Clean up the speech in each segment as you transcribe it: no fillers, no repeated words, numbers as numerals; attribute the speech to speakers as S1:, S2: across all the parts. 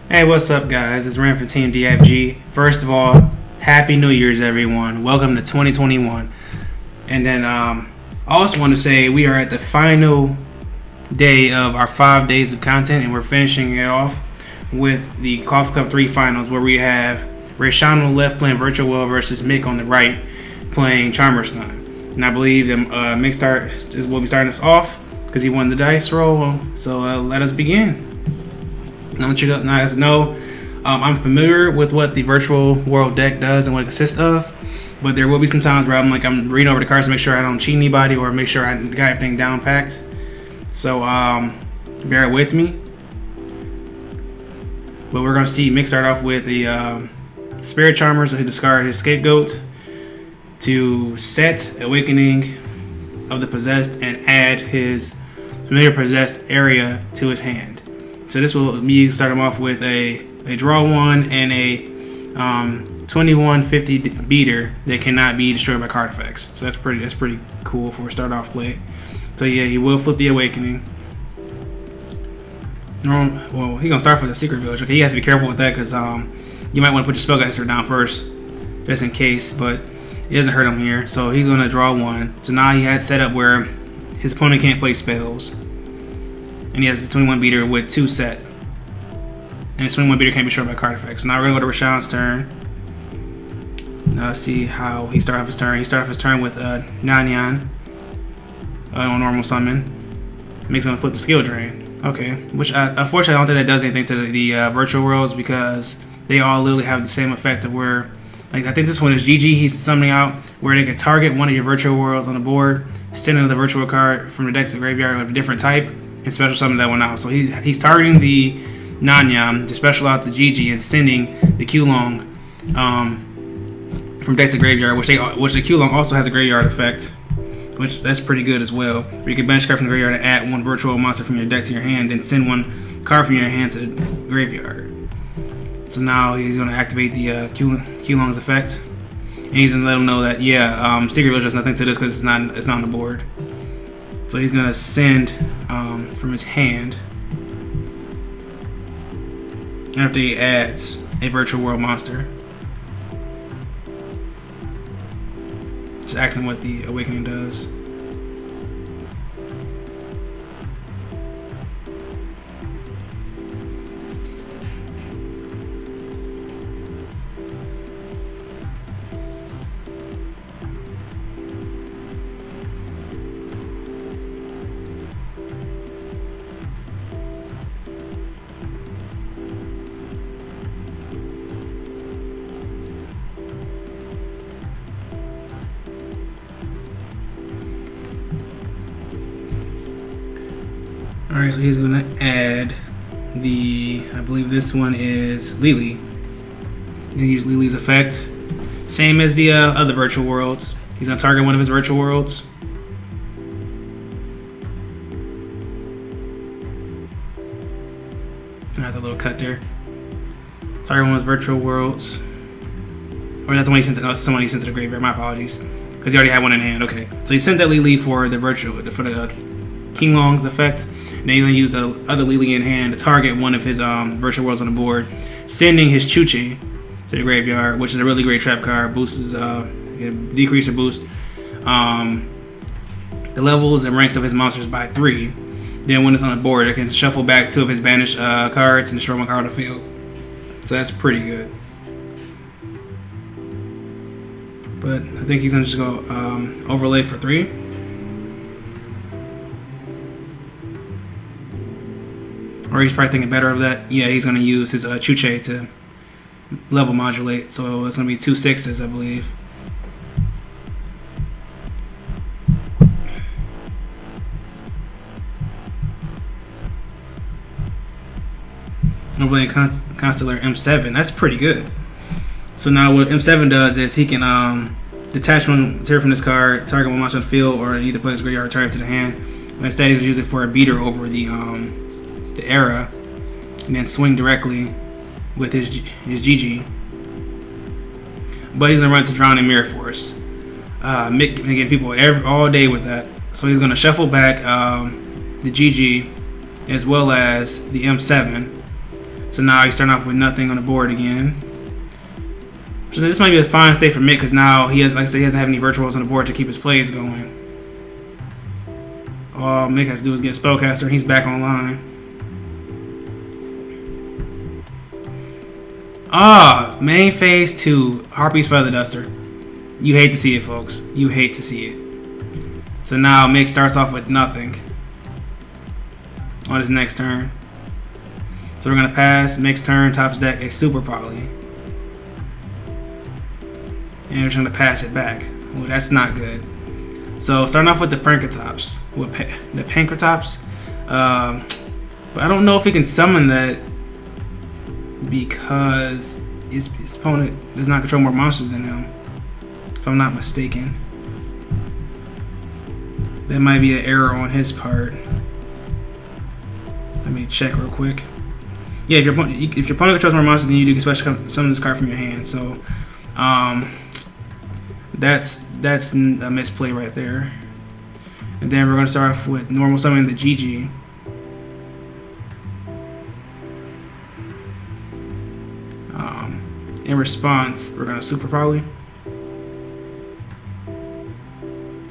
S1: Hey, what's up, guys? It's Ram from Team DFG. First of all, Happy New Year's, everyone. Welcome to 2021. And then I also want to say we are at the final day of our 5 days of content, and we're finishing it off with the Coffee Cup 3 finals, where we have Rayshawn on the left playing Virtual World versus Mick on the right playing Charmerstein. And I believe Mick will be starting us off because he won the dice roll. So let us begin. I'll let you guys know I'm familiar with what the Virtual World deck does and what it consists of, but there will be some times where I'm reading over the cards to make sure I don't cheat anybody or make sure I got everything down packed. So bear with me. But we're going to see Mick start off with the Spirit Charmer, so he discard his Scapegoat to set Awakening of the Possessed and add his Familiar Possessed area to his hand. So this will be start him off with a draw one and a 2150 beater that cannot be destroyed by card effects. So that's pretty cool for a start off play. So yeah, he will flip the Awakening. Well, he's gonna start for the Secret Village. Okay, you have to be careful with that because you might want to put your Spellcaster down first, just in case. But it doesn't hurt him here. So he's gonna draw one. So now he had set up where his opponent can't play spells. And he has a 21 beater with 2 set. And his 21 beater can't be destroyed by card effects. So now we're going to go to Rashawn's turn. Now let's see how he started off his turn. He started off his turn with Nyan on normal summon. Makes him flip the skill drain. Okay. Which unfortunately I don't think that does anything to the Virtual Worlds because they all literally have the same effect of where, like I think this one is GG. He's summoning out where they can target one of your Virtual Worlds on the board, send another Virtual card from the deck to the graveyard of a different type, and special summon that one out. So he's targeting the Nanyam to special out to GG and sending the Qulong from deck to graveyard, which the Qulong also has a graveyard effect, which that's pretty good as well. Where you can banish card from the graveyard and add one virtual monster from your deck to your hand and send one card from your hand to the graveyard. So now he's going to activate the Qulong's effect, and he's going to let him know that Secret Village does nothing to this because it's not on the board. So he's going to send from his hand after he adds a Virtual World monster. Just asking what the Awakening does. Alright, so he's going to add I believe this one is Lily. He's going to use Lily's effect. Same as the other Virtual Worlds. He's going to target one of his Virtual Worlds. I have a little cut there. Target one of his Virtual Worlds. Or that's the one he sent to, someone he sent to the graveyard. My apologies. Because he already had one in hand. Okay. So he sent that Lily for the Qulong's effect. And then he's going to use the other Lily in hand to target one of his Virtual Worlds on the board, sending his Chuchi to the graveyard, which is a really great trap card. Boosts decrease or boost the levels and ranks of his monsters by 3. Then when it's on the board, it can shuffle back 2 of his banished cards and destroy 1 card on the field. So that's pretty good. But I think he's going to just go overlay for 3. Or he's probably thinking better of that. Yeah, he's going to use his Chuche to level modulate. So it's going to be 2 6s, I believe. And overlaying Constellar M7. That's pretty good. So now what M7 does is he can detach one material from this card, target one monster on the field, or either play his graveyard or return it to the hand. But instead, he would use it for a beater over the era, and then swing directly with his GG. But he's gonna run to Drowning Mirror Force. Mick can get people all day with that. So he's gonna shuffle back the GG as well as the M7. So now he's starting off with nothing on the board again. So this might be a fine state for Mick because now he has, like I said, he doesn't have any virtuals on the board to keep his plays going. All Mick has to do is get Spellcaster and he's back online. Main phase 2, Harpy's Feather Duster. You hate to see it, folks. You hate to see it. So now Mick starts off with nothing on his next turn. So we're gonna pass Mick's turn, tops deck a Super Poly. And we're just gonna pass it back. Well, that's not good. So starting off with the Pankratops. With the Pankratops. But I don't know if he can summon that because his opponent does not control more monsters than him. If I'm not mistaken. That might be an error on his part. Let me check real quick. Yeah, if your opponent controls more monsters than you do, you can special summon this card from your hand. So, that's a misplay right there. And then we're going to start off with normal summoning the GG. In response, we're going to Super Poly.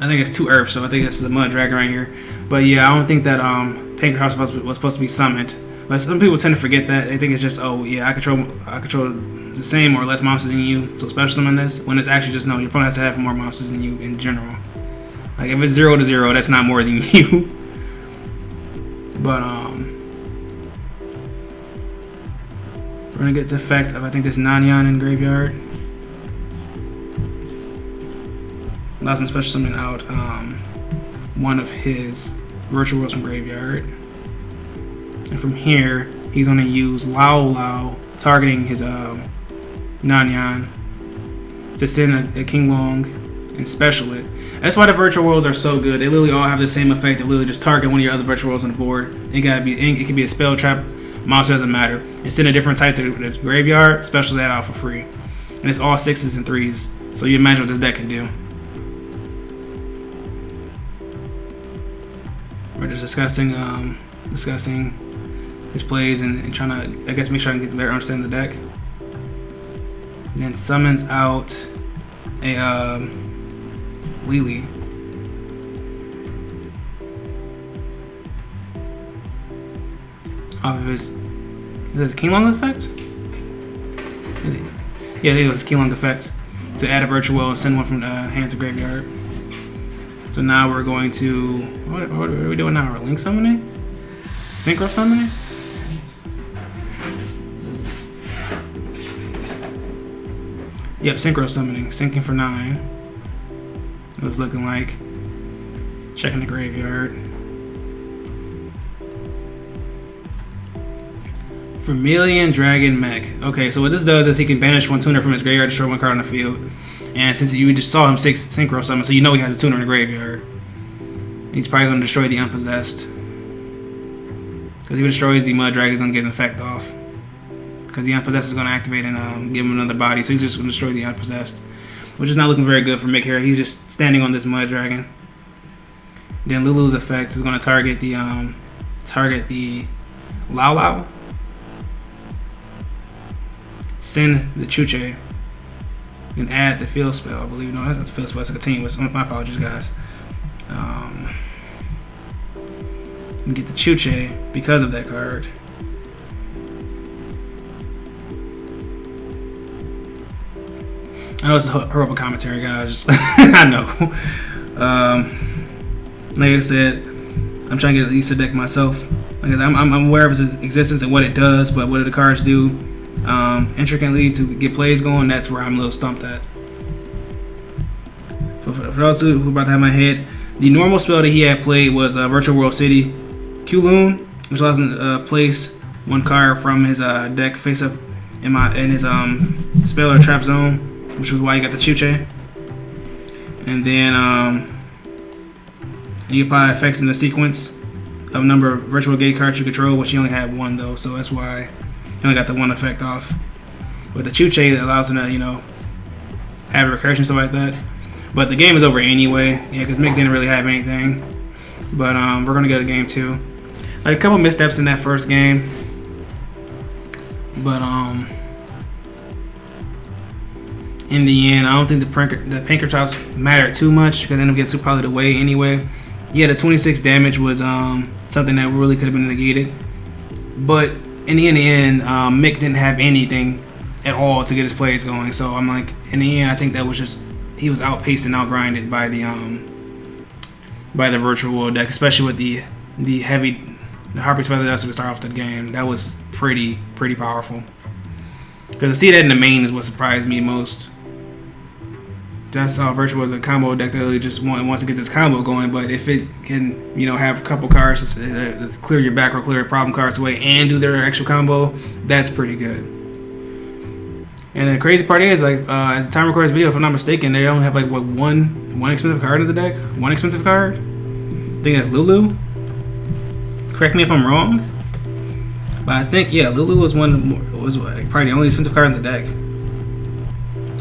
S1: I think it's 2 Earth, so I think it's the Mud Dragon right here. But yeah, I don't think that Pankratops was supposed to be summoned. But some people tend to forget that. They think it's just, oh yeah, I control the same or less monsters than you, so special summon this. When it's actually just, no, your opponent has to have more monsters than you in general. Like if it's 0 to 0, that's not more than you. But we're gonna get the effect of, I think, this Nanyan in graveyard. Allows him special summon out one of his virtual worlds from graveyard. And from here, he's gonna use Lao Lao, targeting his Nanyan, to send a King Long and special it. That's why the virtual worlds are so good. They literally all have the same effect. They literally just target one of your other virtual worlds on the board. It can be a spell trap, monster, doesn't matter. And send a different type to the graveyard, special that out for free. And it's all 6s and 3s. So you imagine what this deck can do. We're just discussing his plays and trying to, I guess, make sure I can get a better understanding of the deck. And then summons out a Lily. Off of his, is it the King Long effect? Yeah, I think it was King Long effect to add a virtual will and send one from the hand to graveyard. So now we're going to, what are we doing now? We're link summoning? Synchro summoning? Yep, synchro summoning. Syncing for 9. It was looking like. Checking the graveyard. Vermilion Dragon Mech. Okay, so what this does is he can banish one tuner from his graveyard, destroy one card on the field. And since you just saw him synchro summon, so you know he has a tuner in the graveyard. He's probably going to destroy the Unpossessed. Because if he destroys the Mud Dragon, he's going to get an effect off. Because the Unpossessed is going to activate and give him another body, so he's just going to destroy the Unpossessed. Which is not looking very good for Mick here. He's just standing on this Mud Dragon. Then Lulu's effect is going to target the Lao Lao. Send the Chuche. And add the field spell, I believe. No, that's not the field spell, it's a continuous. My apologies, guys. And get the Chuche because of that card. I know it's a horrible commentary, guys. I know. Like I said, I'm trying to get a Easter deck myself. Like I'm aware of its existence and what it does, but what do the cards do intricately to get plays going? That's where I'm a little stumped at. For those who about to have my head, the normal spell that he had played was Virtual World City Kulun, which allows him to place one card from his deck face up in his spell or trap zone, which was why you got the Chuche. And then you apply effects in the sequence of a number of virtual gate cards you control, which he only had one though, so that's why he only got the one effect off. With the Chuche, that allows him to, you know, have a recursion, stuff like that. But the game is over anyway, yeah, because Mick didn't really have anything. But we're gonna go to game 2. Like a couple missteps in that first game. But in the end, I don't think the Pankratops mattered too much because they ended up getting super probably away anyway. Yeah, the 26 damage was something that really could have been negated. But in the end, Mick didn't have anything at all to get his plays going. So I'm like, in the end, I think that was just he was outpaced and outgrinded by the Virtual World deck, especially with the Harpy's Feather Duster to start off the game. That was pretty powerful. Because to see that in the main is what surprised me most. That's how Virtual was a combo deck that really just wants to get this combo going. But if it can, have a couple cards to clear your back or clear your problem cards away and do their actual combo, that's pretty good. And the crazy part is, like, as the time records video, if I'm not mistaken, they only have like one expensive card in the deck. One expensive card. I think that's Lulu. Correct me if I'm wrong, but I think Lulu was probably the only expensive card in the deck.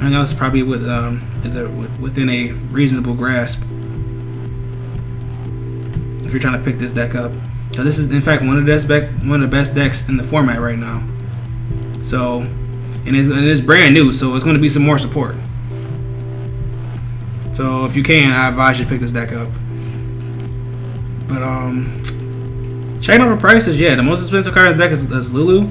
S1: I know it's probably within a reasonable grasp if you're trying to pick this deck up. So this is in fact one of the best decks in the format right now. So and it's brand new, so it's going to be some more support. So if you can, I advise you to pick this deck up. But checking out the prices, the most expensive card in the deck is Lulu,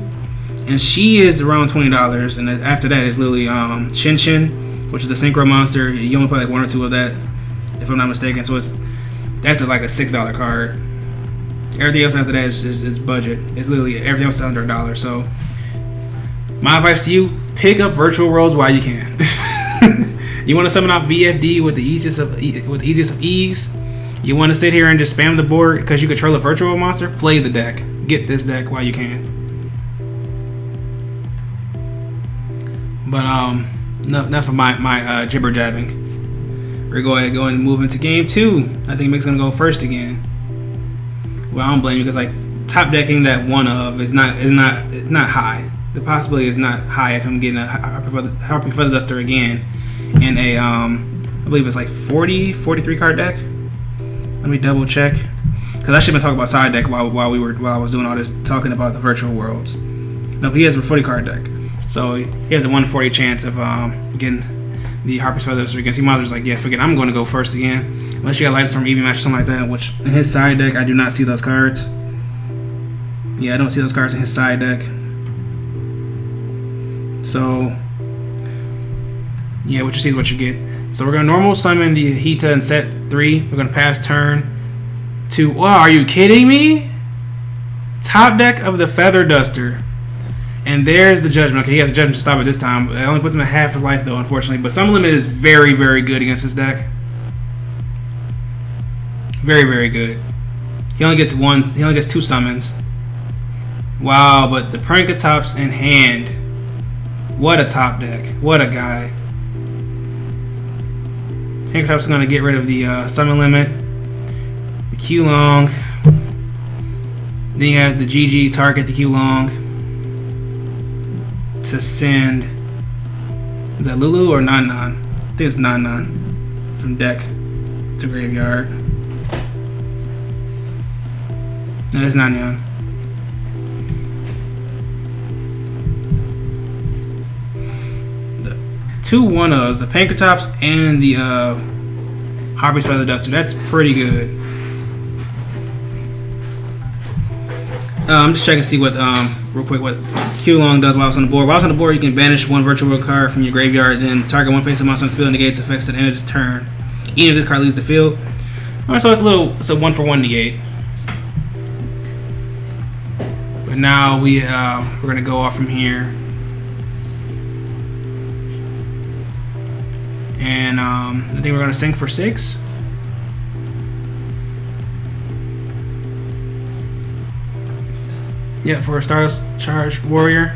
S1: and she is around $20. And after that is literally Shin, which is a synchro monster. You only play like one or two of that, if I'm not mistaken. So that's like a $6 card. Everything else after that is budget. It's literally everything else is under $1. So my advice to you: pick up Virtual Worlds while you can. You want to summon out VFD with the easiest of ease. You want to sit here and just spam the board because you control a virtual monster? Play the deck. Get this deck while you can. But enough of my jibber jabbing. We're going to go and move into game 2. I think Mick's gonna go first again. Well, I don't blame you because like top decking that one of is not high. The possibility is not high of him getting a Harpy Feather Duster again in a I believe it's like 43 card deck. Let me double check, because I should have been talking about side deck while I was doing all this talking about the Virtual Worlds. No, he has a 40 card deck, so he has a 140 chance of getting the Harpy's Feather Duster against. He might just like, forget, I'm going to go first again, unless you got Light Storm EV match or something like that. Which in his side deck, I do not see those cards. I don't see those cards in his side deck. So what you see is what you get. So we're going to normal summon the Hita in set 3. We're going to pass turn to... Wow, are you kidding me? Top deck of the Feather Duster. And there's the Judgment. Okay, he has a Judgment to stop it this time. It only puts him at half his life, though, unfortunately. But Summon Limit is very, very good against this deck. Very, very good. He only gets 2 summons. Wow, but the Pankratops in hand. What a top deck. What a guy. Pankratops is going to get rid of the summon limit, the Q-Long. Then he has the GG target the Q-Long to send. Is that Lulu or Nan-Nan? I think it's Nan-Nan from deck to graveyard. No, it's Nan-Nan. Two 1-ofs, the Pankratops and the Harpy's Feather Duster. That's pretty good. I'm just checking to see what real quick what Q-Long does while it's on the board. While it's on the board, you can banish one Virtual World card from your graveyard, then target one face of monster on the field, negates effects at the end of this turn. Even if this card leaves the field. Alright, so it's a 1-for-1 negate. But now we're gonna go off from here. And I think we're going to sink for 6. Yeah, for a Stardust Charge Warrior.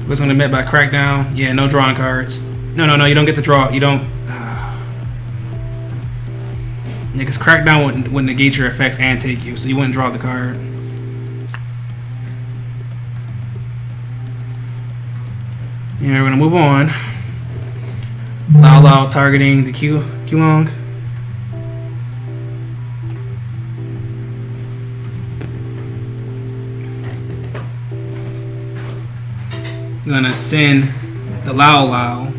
S1: Was going to be met by Crackdown. Yeah, no drawing cards. No, you don't get to draw. You don't. Yeah, because Crackdown would negate your effects and take you, so you wouldn't draw the card. Yeah, we're going to move on. Lao targeting the Q-Long. gonna send the Lao Lao.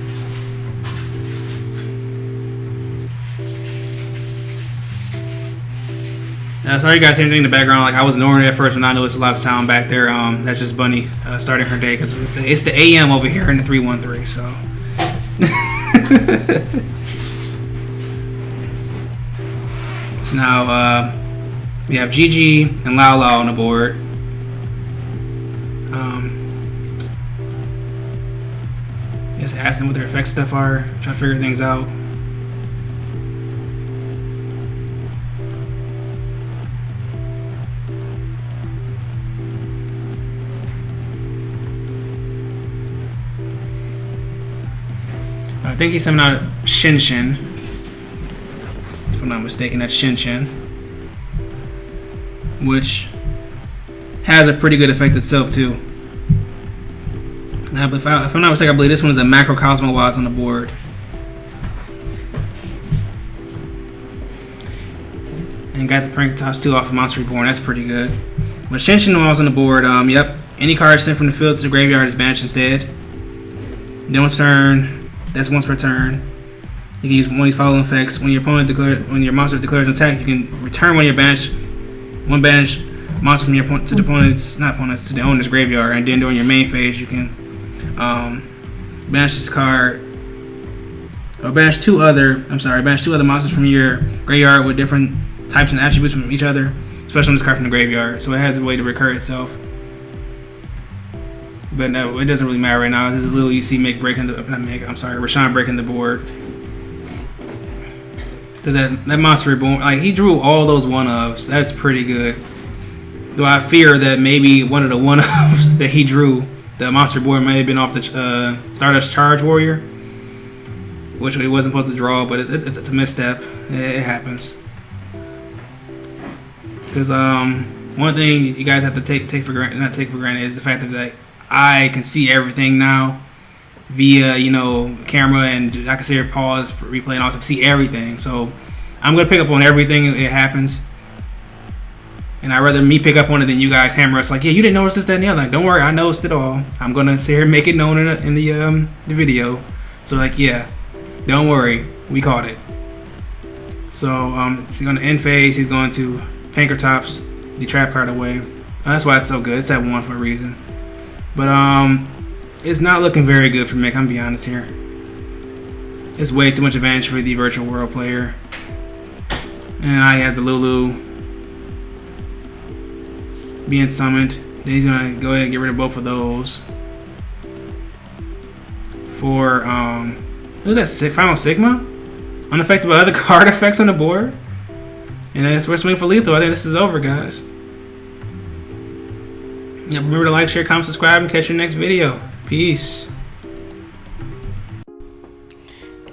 S1: Sorry you guys hear anything in the background. Like I was ignoring it at first, but I know it's a lot of sound back there. That's just Bunny starting her day because it's the AM over here in the 313. So. So now we have Gigi and Lao Lao on the board. Just ask them what their effect stuff are. Try to figure things out. I think he's summoning out Shin Shin. If I'm not mistaken, that's Shin Shin. Which has a pretty good effect itself too. Now, if I'm not mistaken, I believe this one is a Macro Cosmo-wise on the board. And got the Prank Toss 2 off of Monster Reborn. That's pretty good. But Shin Shin was on the board. Yep. Any card sent from the field to the graveyard is banished instead. Then once turn, that's once per turn. You can use one of these following effects. When your monster declares an attack, you can return one banished monster from your opponent to the opponent's to the owner's graveyard, and then during your main phase, you can banish this card or banish two other monsters from your graveyard with different types and attributes from each other, especially on this card from the graveyard. So it has a way to recur itself. But no, it doesn't really matter right now. This little you see Rashawn breaking the board. Because that Monster Reborn, like he drew all those one-ofs. That's pretty good. Though I fear that maybe one of the one-ofs that he drew, the Monster Reborn, may have been off the Stardust Charge Warrior, which he wasn't supposed to draw, but it's a misstep. It happens. Because one thing you guys have to take for granted is the fact that I can see everything now via camera, and I can see her pause, replay, and also see everything. So I'm gonna pick up on everything it happens, and I'd rather me pick up on it than you guys hammer us like, yeah, you didn't notice this, that, and the other. Like, don't worry, I noticed it all. I'm gonna sit here and make it known in the video. So like, yeah, don't worry, we caught it. So he's gonna end phase. He's going to Pankratops the trap card away. That's why it's so good. It's at 1 for a reason. But it's not looking very good for Mick, I'm gonna be honest here. It's way too much advantage for the Virtual World player. And now he has the Lulu being summoned. Then he's gonna go ahead and get rid of both of those. For who's that? Final Sigma? Unaffected by other card effects on the board. And then we're swinging for lethal. I think this is over, guys. Yeah, remember to like, share, comment, subscribe, and catch your next video. Peace.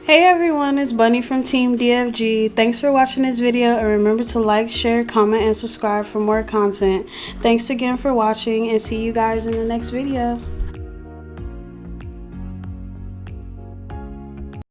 S2: Hey everyone, it's Bunny from Team DFG. Thanks for watching this video, and remember to like, share, comment, and subscribe for more content. Thanks again for watching, and see you guys in the next video.